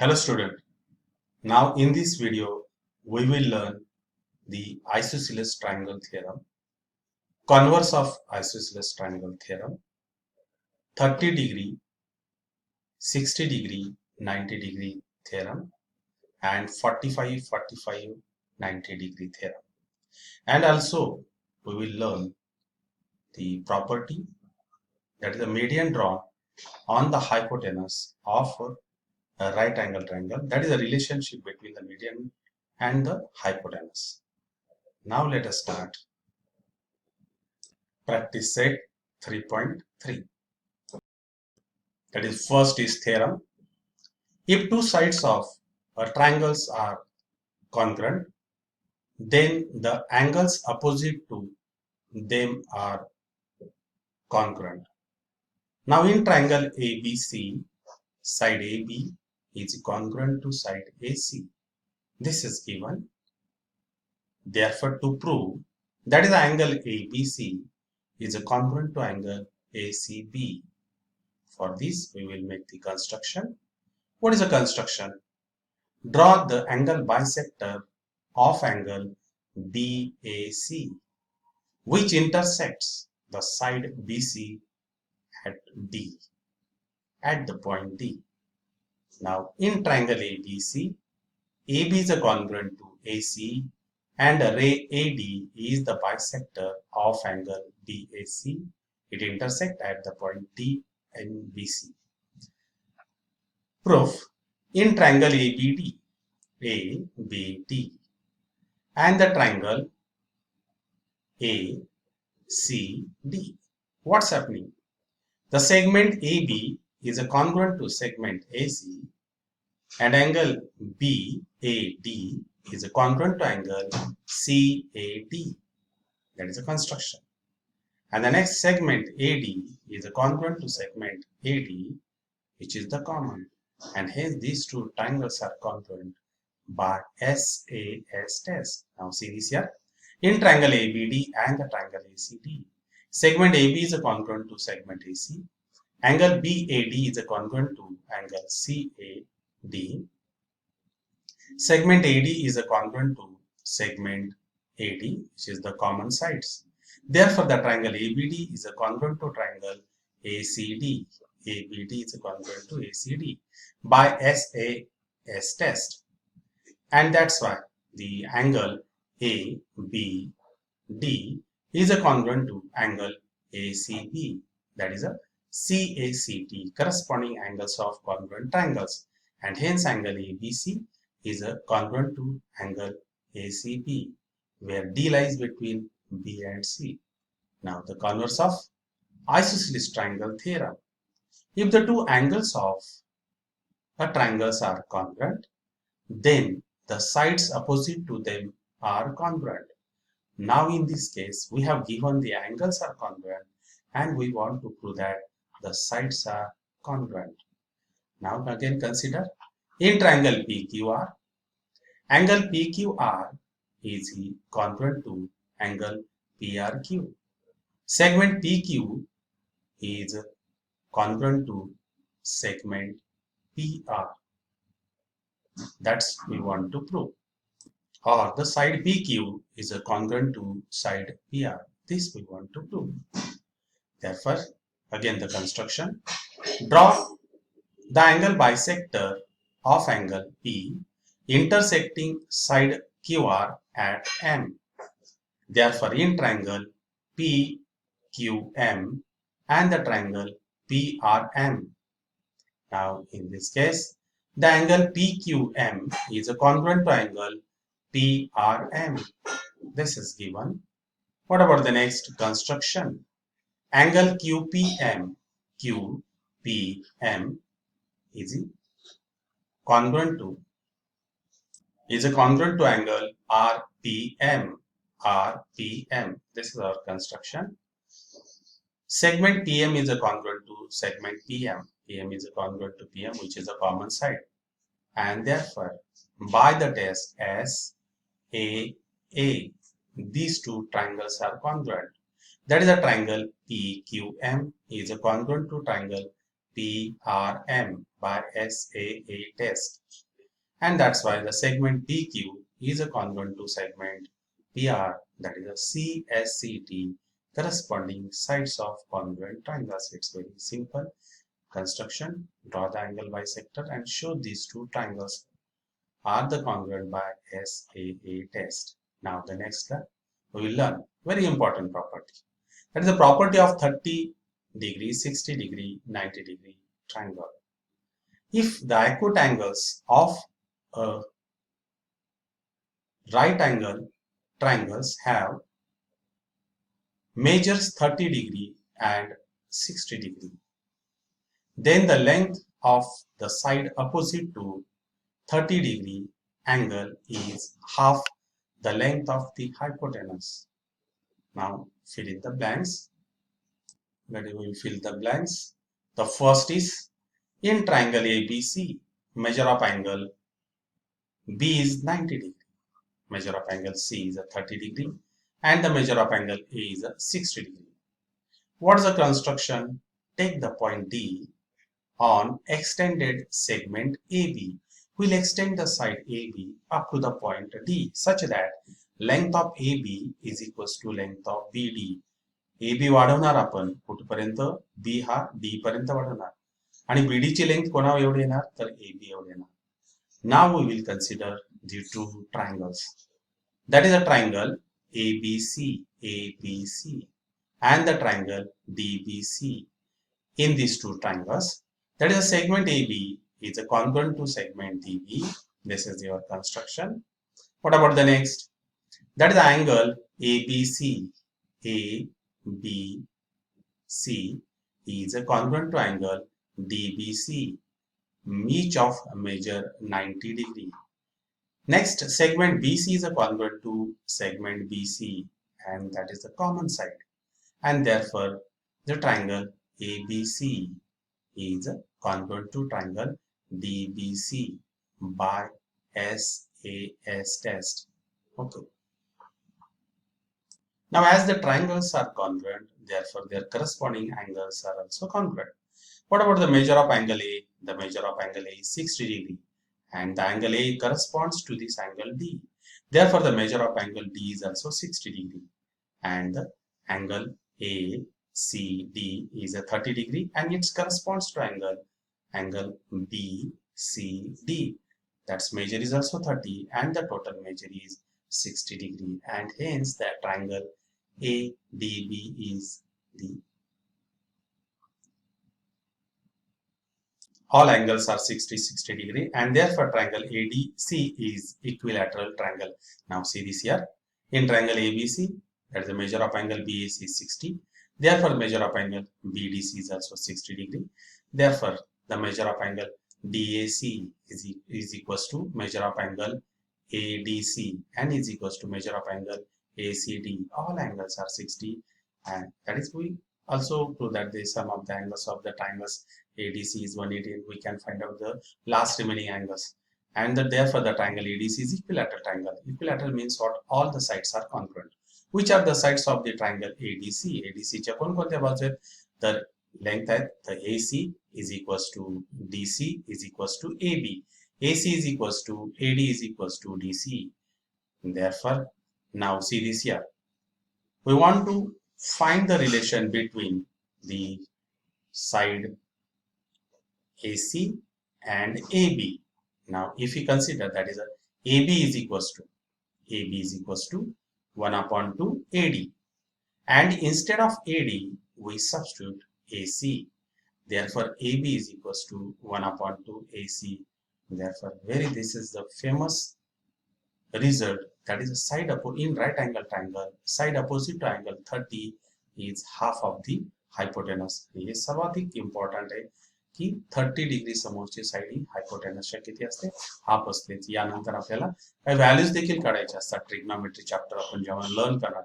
Hello student. Now in this video we will learn the isosceles triangle theorem, converse of isosceles triangle theorem, 30 degree, 60 degree, 90 degree theorem and 45, 45, 90 degree theorem. And also we will learn the property, that is the median drawn on the hypotenuse of a right angle triangle, that is the relationship between the median and the hypotenuse. Now let us start practice set 3.3. That is, first is theorem. If two sides of triangles are congruent, then the angles opposite to them are congruent. Now in triangle ABC, side AB is congruent to side AC. This is given. Therefore, to prove that is the angle ABC is congruent to angle ACB. For this, we will make the construction. What is a construction? Draw the angle bisector of angle BAC, which intersects the side BC at D, at the point D. Now, in triangle ABC, AB is congruent to AC and ray AD is the bisector of angle BAC. It intersects at the point D and BC. Proof: in triangle ABD, and the triangle ACD. What's happening? The segment AB is congruent to segment AC and angle BAD is congruent to angle CAD. That is a construction. And the next segment AD is congruent to segment AD, which is the common. And hence these two triangles are congruent by SAS test. Now see this here. In triangle ABD and the triangle ACD, segment AB is congruent to segment AC. Angle BAD is congruent to angle CAD. Segment AD is congruent to segment AD, which is the common sides. Therefore, the triangle ABD is congruent to triangle ACD. ABD is congruent to ACD by SAS test. And that's why the angle ABD is congruent to angle ACB. That is a CACT, corresponding angles of congruent triangles. And hence angle ABC is congruent to angle ACB, where D lies between B and C. Now the converse of isosceles triangle theorem. If the two angles of a triangles are congruent, then the sides opposite to them are congruent. Now in this case, we have given the angles are congruent and we want to prove that the sides are congruent. Now again consider in triangle PQR, angle PQR is congruent to angle PRQ. Segment PQ is congruent to segment PR. That's we want to prove. Or the side PQ is congruent to side PR. This we want to prove. Therefore, again the construction. Draw the angle bisector of angle P intersecting side QR at M. Therefore, in triangle PQM and the triangle PRM. Now, in this case, the angle PQM is congruent to angle PRM. This is given. What about the next construction? Angle QPM is congruent to angle RPM. This is our construction. Segment PM is congruent to segment PM. PM is congruent to PM, which is a common side. And therefore, by the test SAA, these two triangles are congruent. That is, a triangle PQM is congruent to triangle PRM by SAA test. And that's why the segment PQ is a congruent to segment PR, that is a CSCT, corresponding sides of congruent triangles. It's very simple construction. Draw the angle bisector and show these two triangles are the congruent by SAA test. Now the next step, we will learn very important property. That is the property of 30 degree, 60 degree, 90 degree triangle. If the acute angles of a right angle triangles have measures 30 degree and 60 degree, then the length of the side opposite to 30 degree angle is half the length of the hypotenuse. Now fill in the blanks. That we will fill the blanks. The first is in triangle ABC, measure of angle B is 90 degree, measure of angle C is a 30 degree, and the measure of angle A is a 60 degree. What is the construction? Take the point D on extended segment AB. We'll extend the side AB up to the point D such that length of AB is equals to length of BD. AB वाढवणार आपण कुठपर्यंत B हा D पर्यंत वाढवणार आणि BD ची length कोणावर एवढी येणार तर AB एवढी येणार. Now we will consider the two triangles. That is a triangle ABC and the triangle DBC. In these two triangles, that is a segment AB is a congruent to segment DB. This is your construction. What about the next? That is the angle ABC. ABC is a congruent to angle DBC. Each of measure 90 degree. Next, segment BC is a congruent to segment BC, and that is the common side. And therefore, the triangle ABC is congruent to triangle DBC by SAS test. Okay. Now, as the triangles are congruent, therefore their corresponding angles are also congruent. What about the measure of angle A? The measure of angle A is 60 degree, and the angle A corresponds to this angle D. Therefore, the measure of angle D is also 60 degree, and the angle ACD is a 30 degree, and it corresponds to angle BCD. That's measure is also 30, and the total measure is 60 degree, and hence the triangle ADB is the all angles are 60 degree, and therefore triangle ADC is equilateral triangle. Now see this here. In triangle ABC, that is the measure of angle BAC is 60. Therefore measure of angle BDC is also 60 degree. Therefore the measure of angle DAC is equals to measure of angle ADC and is equals to measure of angle ACD. All angles are 60, and that is we also prove that the sum of the angles of the triangles ADC is 180, and we can find out the last remaining angles. And therefore the triangle ADC is equilateral triangle. Equilateral means what? All the sides are congruent. Which are the sides of the triangle ADC? ADC च्या कोणकोणत्या बाजू आहेत? The length at the AC is equals to DC is equals to AB. AC is equals to AD is equals to DC. Therefore, now see this here. We want to find the relation between the side AC and AB. Now, if we consider that is AB is equals to 1 upon 2 AD, and instead of AD we substitute AC. Therefore, AB is equals to 1 upon 2 AC. Therefore, this is the famous result, that is a side in right angle triangle, side opposite to angle 30 is half of the hypotenuse. हे सर्वाधिक important आहे की 30 degree समोरची side ही हायपोटेनसच्या किती असते? Half असते. यानंतर आपल्याला काही व्हॅल्यूज देखील काढायच्या असतात. ट्रिग्नोमेट्री चॅप्टर आपण जेव्हा लर्न करणार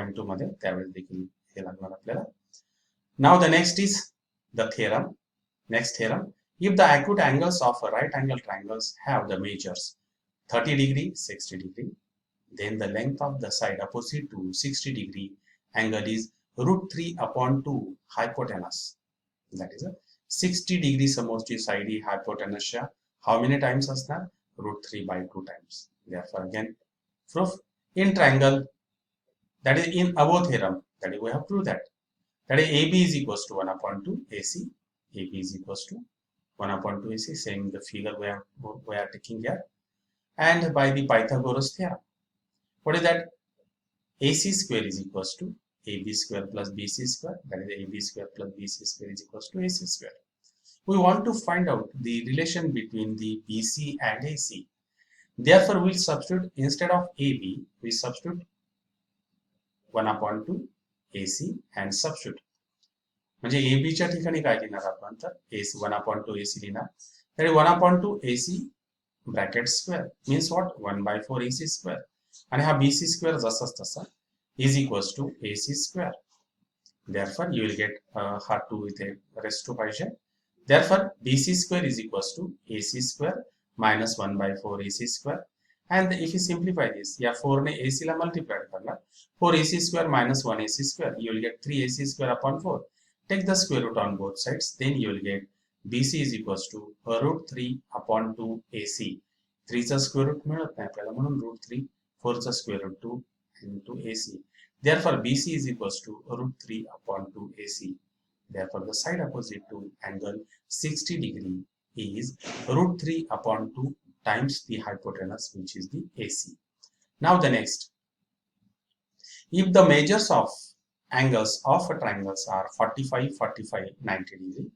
M2 मध्ये त्यावेळेस देखील हे लागणार आपल्याला. Now the next is the theorem. Next theorem. If the acute angles of a right angle triangles have the measures 30 degree, 60 degree, then the length of the side opposite to 60 degree angle is √3 upon 2 hypotenuse. That is 60 degree समोरची side he hypotenuse how many times असणार √3/2 times. Therefore again proof in triangle, that is in above theorem, that is we have proved that is AB is equals to 1/2 AC. AB is equals to 1/2 AC, same the figure we are taking here, and by the Pythagoras theorem, what is that? AC square is equals to AB square plus BC square, that is AB square plus BC square is equals to AC square. We want to find out the relation between the BC and AC. Therefore, we'll substitute, instead of AB, we substitute 1/2 AC and substitute. म्हणजे AB च्या ठिकाणी काय लिहिणार आपण तर AC 1/2 AC लिहिणार. तर 1/2 AC bracket square means what 1/4 AC square, आणि हा BC square जसाच तसा is equals to AC square. Therefore, you will get हा 2 इथे rest to पाहिजे. Therefore, BC square is equals to AC square minus 1/4 AC square. And if you simplify this, या 4 ने AC ला multiply करणार, 4 AC square minus 1 AC square, you will get 3 AC square upon 4. Take the square root on both sides, then you will get BC is equals to √3/2 AC. 3 चा square root मिळत नाही आपल्याला, म्हणून √3, 4 चा square root 2 into AC. Therefore, BC is equals to √3/2 AC. Therefore, the side opposite to angle 60 degree is √3/2 times the hypotenuse, which is the AC. Now the next, if the measures of angles of a triangles are 45, 45, 90 degree,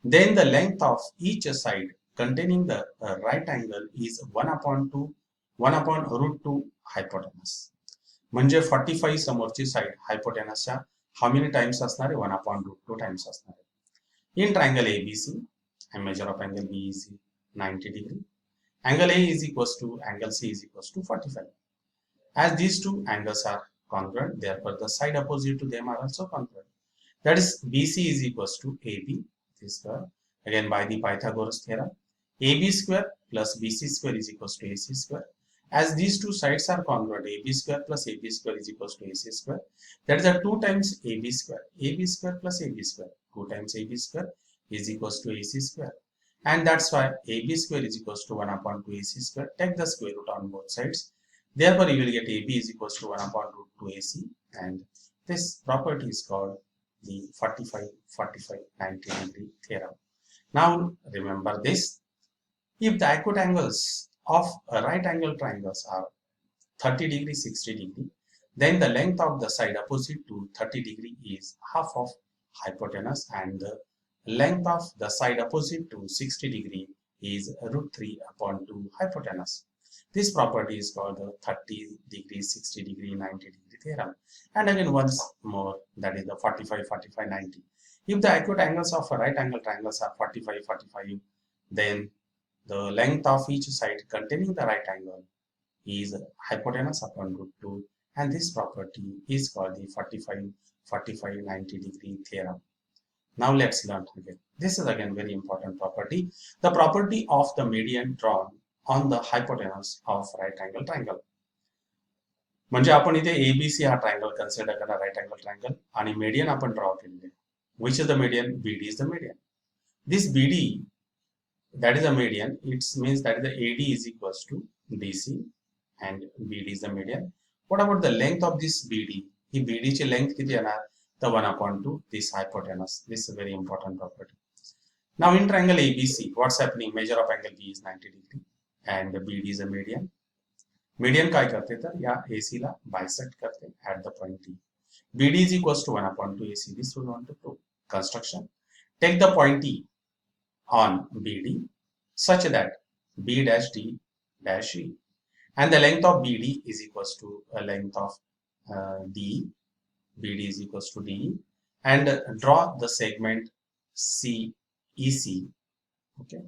then the length of each side containing the right angle is 1/2 1/√2 hypotenuse. म्हणजे 45 समोरची side हायपोटेनसच्या how many times असणार आहे 1/√2 times असणार आहे. In triangle ABC, and measure of angle B is 90 degree. Angle A is equals to angle C is equals to 45. As these two angles are congruent, therefore the side opposite to them are also congruent. That is BC is equals to AB. This again by the Pythagoras theorem, AB square plus BC square is equals to AC square. As these two sides are congruent, AB square plus AB square is equals to AC square. That is a 2 times AB square. AB square plus AB square. 2 times AB square is equals to AC square. And that's why AB square is equals to 1/2 AC square. Take the square root on both sides. Therefore, you will get AB is equals to 1/2 AC. And this property is called the 45, 45, 90 degree theorem. Now, remember this. If the acute angles of right angle triangles are 30 degree, 60 degree, then the length of the side opposite to 30 degree is half of hypotenuse, and the length of the side opposite to 60 degree is √3/2 hypotenuse. This property is called the 30 degree, 60 degree, 90 degree theorem. And again once more, that is the 45, 45, 90. If the acute angles of right angle triangles are 45, 45, then the length of each side containing the right angle is hypotenuse upon √2, and this property is called the 45, 45, 90 degree theorem. Now let's learn again. This is again very important property, the property of the median drawn on the hypotenuse of right angle triangle. म्हणजे आपण इथे ABC हा triangle consider करा, right angle triangle, आणि median आपण draw केलेले. Which is the median? BD is the median. This BD, that is a median, it means that the AD is equals to BC and BD is the median. What about the length of this BD? He BD ची length किती येणार तर 1/2 this hypotenuse. This is a very important property. Now in triangle ABC, what's happening? Measure of angle B is 90 degree and BD is a median. Median काय करते तर या AC ला bisect करते at the point T. BD is equals to 1/2 AC. This we want to prove. Construction. Take the point T on BD such that B dash D dash E, and the length of BD is equals to a length of D. BD is equals to D, and draw the segment CEC. Okay.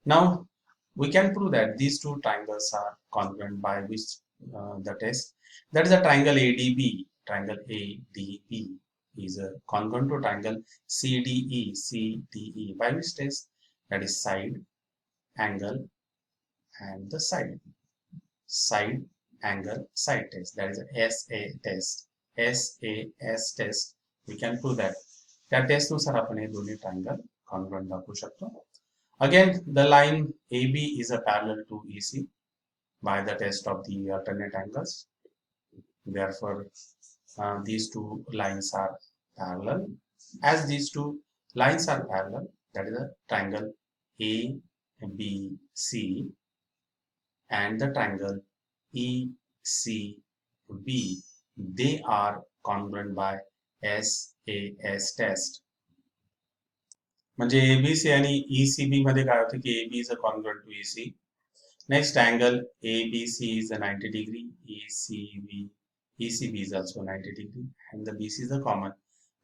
Now we can prove that these two triangles are congruent by which the test, that is a triangle ADB. Triangle ADB is a congruent to triangle CDE. CDE by which test? That is side, angle, and the side. Side, angle, side test. That is a SA test. SAS test. We can prove that त्या टेस्टनुसार आपण हे दोन्ही triangle congruent दाखवू शकतो. Again, the line AB is a parallel to EC by the test of the alternate angles. Therefore, these two lines are parallel. As these two lines are parallel, that is a triangle ABC and the triangle ECB, they are congruent by SAS test. म्हणजे ABC आणि ECB मध्ये काय होतं की AB is a congruent to EC. Next angle ABC is a 90 degree, ECB is also 90 degree, and the BC is a common.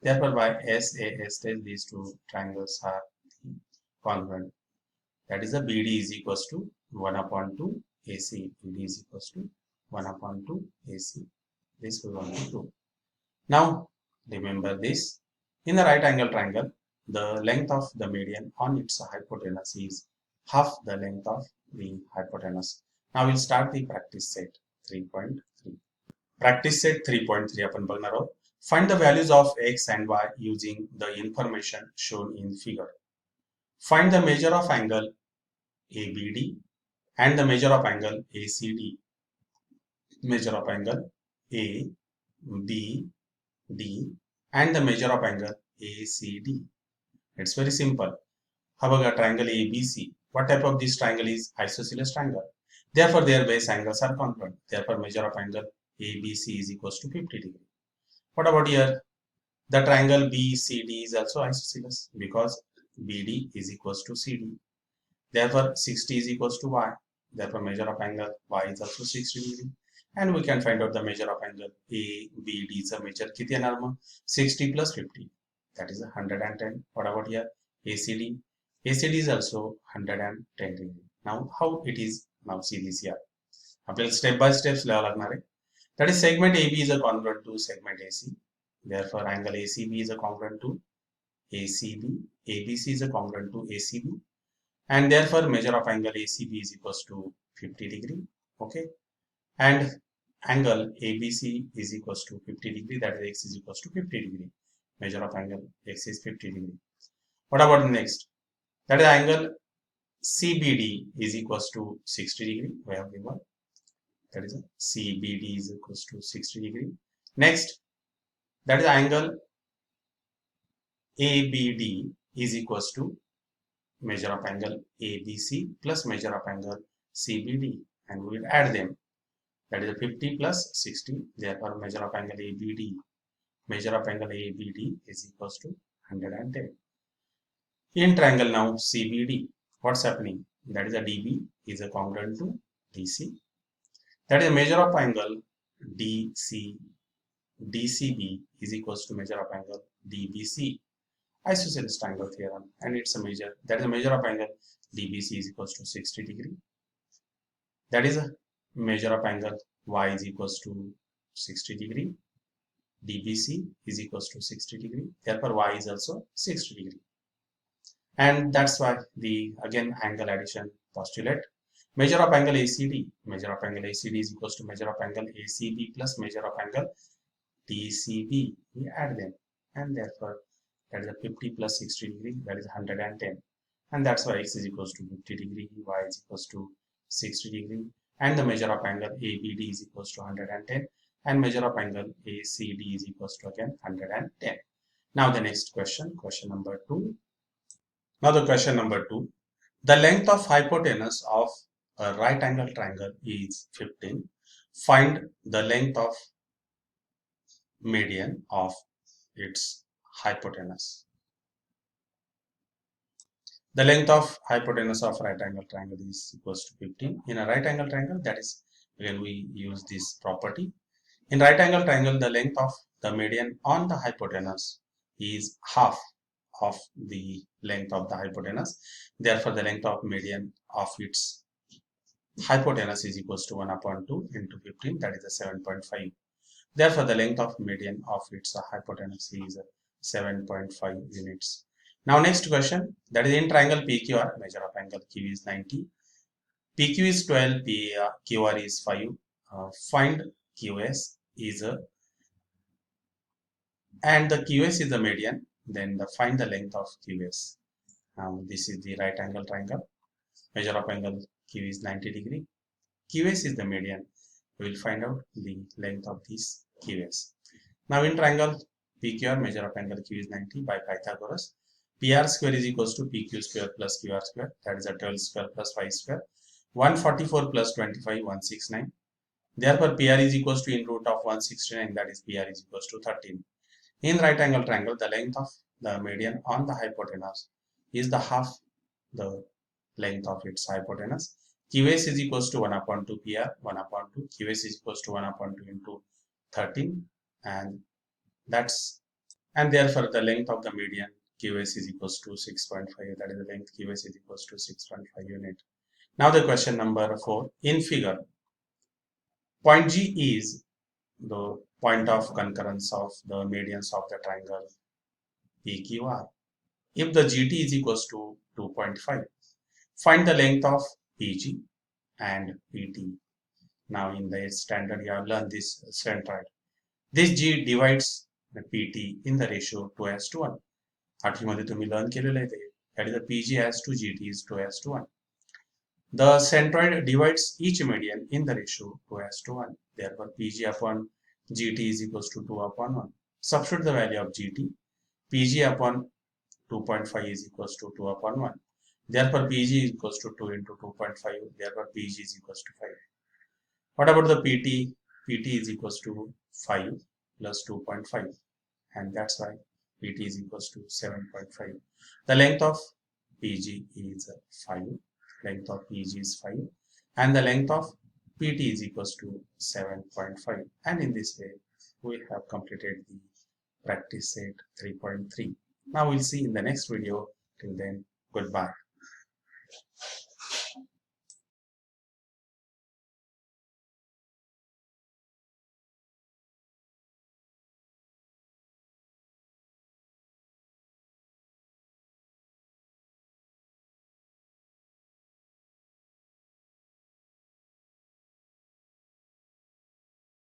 Therefore, by SAS test, these two triangles are congruent. That is the BD is equals to 1 upon 2 AC. BD is equals to 1 upon 2 AC. This we want to do. Now, remember this. In the right angle triangle, the length of the median on its hypotenuse is half the length of the hypotenuse. Now we'll start the practice set 3.3. Practice set 3.3 आपण बघणार आहोत. Find the values of x and y using the information shown in figure. Find the measure of angle ABD and the measure of angle ACD. Measure of angle ABD and the measure of angle ACD. It's very simple. हा बघा triangle ABC. What type of this triangle is isosceles triangle? Therefore, their base angles are congruent. Therefore, measure of angle ABC is equals to 50 degree. What about here? The triangle BCD is also isosceles because BD is equals to CD. Therefore, 60 is equals to Y. Therefore, measure of angle Y is also 60 degree. And we can find out the measure of angle ABD is a measure किती येणार मग 60 plus 50. That is 110. What about here? ACD. ACD is also 110 degree. Now, how it is? Now, see this here. आपल्याला step by steps लिहावं लागणार आहे. That is segment AB is a congruent to segment AC. Therefore, angle ACB is a congruent to ACB. ABC is a congruent to ACB. And therefore, measure of angle ACB is equals to 50 degree. Okay. And angle ABC is equals to 50 degree. That is x is equals to 50 degree. Measure of angle x is 50 degree. What about the next? That is angle CBD is equals to 60 degree. We have given. That is CBD is equals to 60 degree. Next, that is angle ABD is equals to measure of angle ABC plus measure of angle CBD, and we will add them. That is 50 plus 60. Therefore, measure of angle ABD. Measure of angle ABD is equals to 110. In triangle now CBD, what's happening? That is a DB is a congruent to DC. That is a measure of angle DCB is equals to measure of angle DBC. Isosceles triangle theorem, and it's a measure. That is a measure of angle DBC is equals to 60 degree. That is a measure of angle Y is equals to 60 degree. DBC is equals to 60 degree. Therefore, Y is also 60 degree. And that's why the again angle addition postulate. Measure of angle ACD. Measure of angle ACD is equals to measure of angle ACB plus measure of angle DCB. We add them, and therefore that is a 50 plus 60 degree. That is 110, and that's why x is equals to 50 degree. Y is equals to 60 degree, and the measure of angle ABD is equals to 110. And measure of angle ACD is equals to again 110. Now the next question, question number 2. Now the question number 2. The length of hypotenuse of a right angle triangle is 15. Find the length of median of its hypotenuse. The length of hypotenuse of right angle triangle is equals to 15. In a right angle triangle, that is when we use this property. In right angle triangle, the length of the median on the hypotenuse is half of the length of the hypotenuse. Therefore, the length of median of its hypotenuse is equals to 1 upon 2 into 15. That is a 7.5. Therefore, the length of median of its hypotenuse is 7.5 units. Now, next question. That is in triangle PQR, measure of angle Q is 90. PQ is 12, QR is 5. Find QS is and the QS is the median. then find the length of QS. Now this is the right angle triangle. Measure of angle Q is 90 degree. QS is the median. We will find out the length of this QS. Now in triangle PQR, measure of angle Q is 90 by Pythagoras. PR square is equals to PQ square plus QR square, that is a 12 square plus 5 square. 144 plus 25, 169. Therefore, PR is equals to in root of 169, that is PR is equals to 13. In right angle triangle, the length of the median on the hypotenuse is the half the length of its hypotenuse. QS is equals to 1 upon 2 PR, 1 upon 2. QS is equals to 1 upon 2 into 13, and therefore the length of the median QS is equals to 6.5. That is the length QS is equals to 6.5 unit. Now the question number 4. In figure, point G is the point of concurrence of the medians of the triangle PQR. If the GT is equals to 2.5, find the length of PG and PT. Now in the standard you have learned this centroid. This G divides the PT in the ratio 2:1. आठवीमध्ये तुम्ही learn केलेलं आहे ते. That is the PG as to GT is 2:1. The centroid divides each median in the ratio 2:1. Therefore, PG upon GT is equals to 2 upon 1. Substitute the value of GT. PG upon 2.5 is equals to 2 upon 1. Therefore, PG is equals to 2 into 2.5. Therefore, PG is equals to 5. What about the PT? PT is equals to 5 plus 2.5. And that's why PT is equals to 7.5. The length of PG is 5. Length of PG is 5. And the length of PT is equals to 7.5. And in this way, we have completed the practice set 3.3. Now we'll see in the next video. Till then, goodbye.